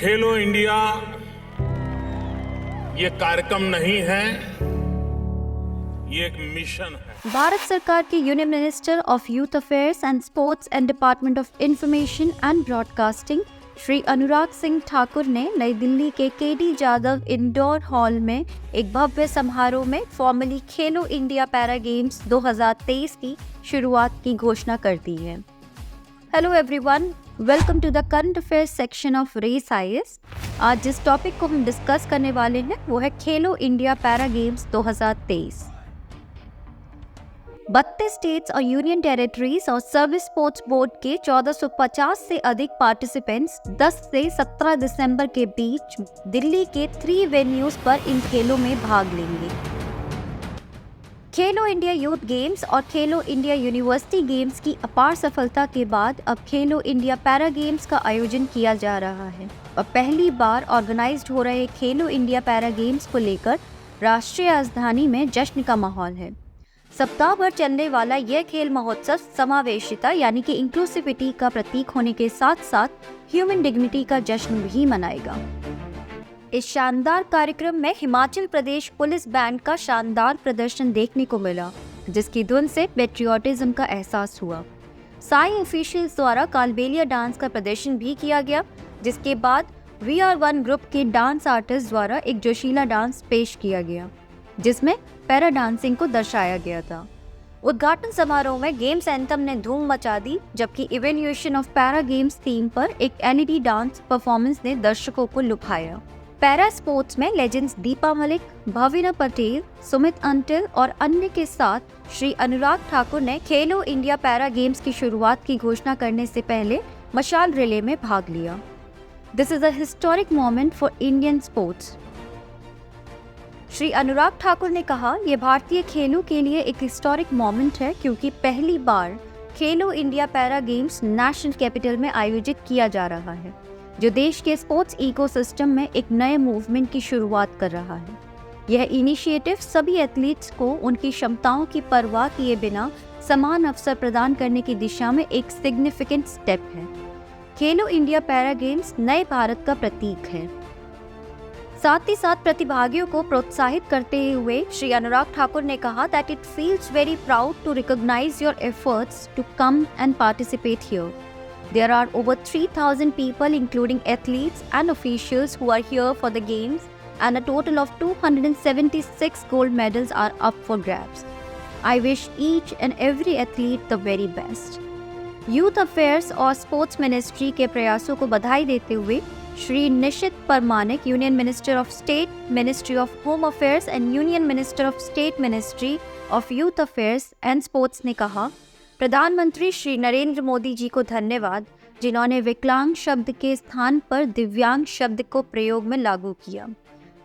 खेलो India ये कार्यक्रम नहीं है, ये एक मिशन है। भारत सरकार के union minister of youth affairs and sports and department of information and broadcasting Shri Anurag Singh Thakur ने नई दिल्ली के केडी जादव इंडोर हॉल में एक भव्य समारोह में फॉर्मली खेलो इंडिया पैरा गेम्स 2023 की शुरुआत की घोषणा कर दी है। Hello everyone, welcome to the current affairs section of race IAS. आज जिस टॉपिक को हम डिस्कस करने वाले हैं वो है खेलो इंडिया पैरा गेम्स 2023। 32 स्टेट्स और यूनियन टेरिटरीज और सर्विस स्पोर्ट्स बोर्ड के 1450 से अधिक पार्टिसिपेंट्स 10 से 17 दिसंबर के बीच दिल्ली के 3 वेन्यूज पर इन खेलों में भाग लेंगे। खेलो इंडिया यूथ गेम्स और खेलो इंडिया यूनिवर्सिटी गेम्स की अपार सफलता के बाद अब खेलो इंडिया पैरा गेम्स का आयोजन किया जा रहा है और पहली बार ऑर्गेनाइज्ड हो रहे खेलो इंडिया पैरा गेम्स को लेकर राष्ट्रीय राजधानी में जश्न का माहौल है। सप्ताह भर चलने वाला यह खेल महोत्सव समावेशिता यानी कि इंक्लूसिविटी का प्रतीक होने के साथ साथ ह्यूमन डिग्निटी का जश्न भी मनाएगा। इस शानदार कार्यक्रम में हिमाचल प्रदेश पुलिस बैंड का शानदार प्रदर्शन देखने को मिला, जिसकी धुन से पेट्रियोटिज्म का एहसास हुआ। साई ऑफिशियल्स द्वारा कालबेलिया डांस का प्रदर्शन भी किया गया, जिसके बाद VR1 ग्रुप के डांस आर्टिस्ट द्वारा एक जोशीला डांस पेश किया गया, जिसमें पैरा डांसिंग को दर्शाया गया था। उद्घाटन समारोह में गेम्स एंथम ने धूम मचा दी, जबकि evaluation of para games theme पर एक LED डांस परफॉर्मेंस ने दर्शकों को लुभाया। पैरा स्पोर्ट्स में लेजेंड्स दीपा मलिक, भाविना पटेल, सुमित अंटिल और अन्य के साथ श्री अनुराग ठाकुर ने खेलो इंडिया पैरा गेम्स की शुरुआत की घोषणा करने से पहले मशाल रिले में भाग लिया। This is a historic moment for Indian sports. Shri Anurag Thakur ने कहा, यह भारतीय खेलों के लिए एक हिस्टोरिक मोमेंट है क्योंकि पहली बार खेलो India para games national capital में आयोजित किया जा रहा है, जो देश के स्पोर्ट्स इकोसिस्टम में एक नए मूवमेंट की शुरुआत कर रहा है। यह इनिशिएटिव सभी एथलीट्स को उनकी क्षमताओं की परवाह किए बिना समान अवसर प्रदान करने की दिशा में एक सिग्निफिकेंट स्टेप है। खेलो इंडिया पैरा गेम्स नए भारत का प्रतीक है। साथ ही साथ प्रतिभागियों को प्रोत्साहित करते हुए श्री अनुराग ठाकुर ने कहा that it feels very proud to recognise your efforts to come and participate here. There are over 3,000 people including athletes and officials who are here for the games, and a total of 276 gold medals are up for grabs. I wish each and every athlete the very best. Youth affairs और sports ministry के प्रयासों को बधाई देते हुए Shri Nisith Pramanik, union minister of state, ministry of home affairs and union minister of state, ministry of youth affairs and sports ने कहा, प्रधानमंत्री श्री नरेंद्र मोदी जी को धन्यवाद, जिन्होंने विकलांग शब्द के स्थान पर दिव्यांग शब्द को प्रयोग में लागू किया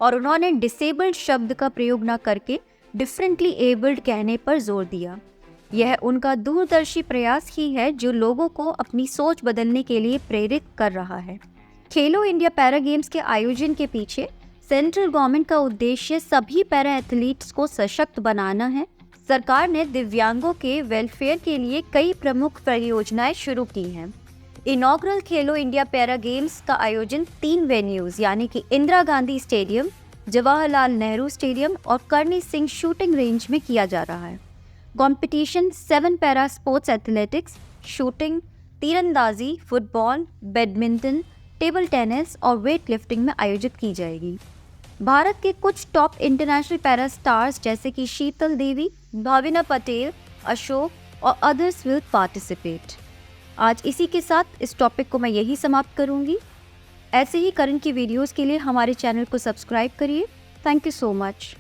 और उन्होंने डिसेबल्ड शब्द का प्रयोग न करके डिफरेंटली एबल्ड कहने पर जोर दिया। यह उनका दूरदर्शी प्रयास ही है जो लोगों को अपनी सोच बदलने के लिए प्रेरित कर रहा है। खेलो इंडिया पैरा गेम्स के आयोजन के पीछे सेंट्रल गवर्नमेंट का उद्देश्य सभी पैरा एथलीट्स को सशक्त बनाना है। सरकार ने दिव्यांगों के वेलफेयर के लिए कई प्रमुख परियोजनाएं शुरू की हैं। इनॉग्रल खेलो इंडिया पैरा गेम्स का आयोजन 3 वेन्यूज यानी कि इंदिरा गांधी स्टेडियम, जवाहरलाल नेहरू स्टेडियम और करणी सिंह शूटिंग रेंज में किया जा रहा है। Competition 7 para sports athletics, shooting, तीरंदाजी, फुटबॉल, बैडमिंटन, टेबल टेनिस और वेट लिफ्टिंग में आयोजित की जाएगी। भारत के कुछ टॉप इंटरनेशनल पैरा स्टार्स जैसे कि शीतल देवी, भाविना पटेल, अशोक और अदर्स विल पार्टिसिपेट। आज इसी के साथ इस टॉपिक को मैं यही समाप्त करूंगी। ऐसे ही करंट की वीडियोस के लिए हमारे चैनल को सब्सक्राइब करिए। Thank you so much.